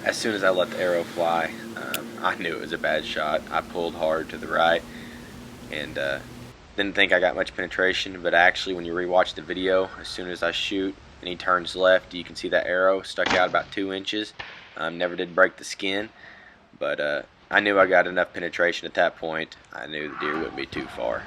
as soon as I let the arrow fly, I knew it was a bad shot. I pulled hard to the right and didn't think I got much penetration, but actually when you rewatch the video, as soon as I shoot and he turns left, you can see that arrow stuck out about 2 inches. Never did break the skin, but I knew I got enough penetration at that point. I knew the deer wouldn't be too far.